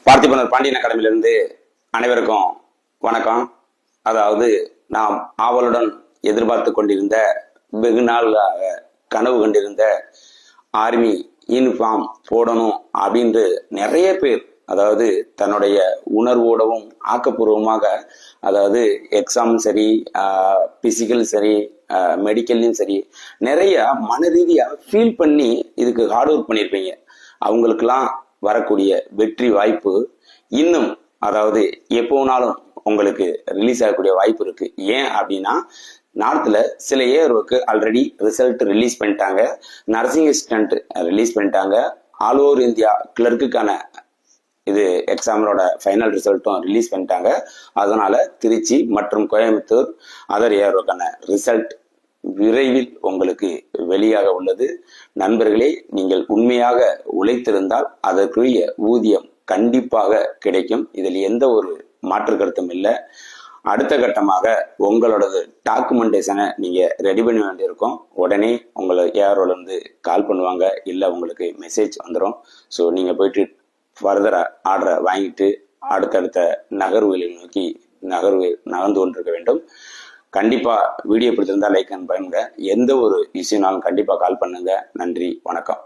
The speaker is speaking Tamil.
பார்த்திபனர் பாண்டியன் அகாடமியிலிருந்து அனைவருக்கும் வணக்கம். அதாவது நாம் ஆவலுடன் எதிர்பார்த்து கொண்டிருந்த வெகு நாளாக கனவு கண்டிருந்த ஆர்மி யூனிஃபார்ம் போடணும் அப்படின்று நிறைய பேர் அதாவது தன்னுடைய உணர்வோடவும் ஆக்கப்பூர்வமாக அதாவது எக்ஸாமும் சரி பிசிக்கல் சரி மெடிக்கல்லையும் சரி நிறைய மன ரீதியா ஃபீல் பண்ணி இதுக்கு ஹார்ட் ஒர்க் பண்ணியிருப்பீங்க. அவங்களுக்கெல்லாம் வரக்கூடிய வெற்றி வாய்ப்பு இன்னும் அதாவது எப்போனாலும் உங்களுக்கு ரிலீஸ் ஆகக்கூடிய வாய்ப்பு இருக்கு. ஏன் அப்படின்னா நார்த்தில் சில ஏஆர்ஓக்கு ஆல்ரெடி ரிசல்ட் ரிலீஸ் பண்ணிட்டாங்க, நர்சிங் அசிஸ்டன்ட் ரிலீஸ் பண்ணிட்டாங்க, ஆல் ஓவர் இந்தியா கிளர்க்குக்கான இது எக்ஸாமோட ஃபைனல் ரிசல்ட்டும் ரிலீஸ் பண்ணிட்டாங்க. அதனால திருச்சி மற்றும் கோயம்புத்தூர் அதர் ஏஆர்ஓக்கான ரிசல்ட் விரைவில் உங்களுக்கு வெளியாக உள்ளது. நண்பர்களே, நீங்கள் உண்மையாக உழைத்திருந்தால் அதற்குரிய ஊதியம் கண்டிப்பாக கிடைக்கும். இதில் எந்த ஒரு மாற்று கருத்தும் இல்லை. அடுத்த கட்டமாக உங்களோட டாக்குமெண்டேஷனை நீங்க ரெடி பண்ண வேண்டியிருக்கும். உடனே உங்களை ஏஆர்ஓல இருந்து கால் பண்ணுவாங்க, இல்லை உங்களுக்கு மெசேஜ் வந்துடும். ஸோ நீங்க போயிட்டு ஃபர்தரா ஆர்டரை வாங்கிட்டு அடுத்தடுத்த நகர்வுகளை நோக்கி நகர்ந்து கொண்டிருக்க வேண்டும். கண்டிப்பா வீடியோ பிடிச்சிருந்தா லைக் அண்ட் பண்ணுங்க. எந்த ஒரு இஷ்யூனாலும் கண்டிப்பா கால் பண்ணுங்க. நன்றி, வணக்கம்.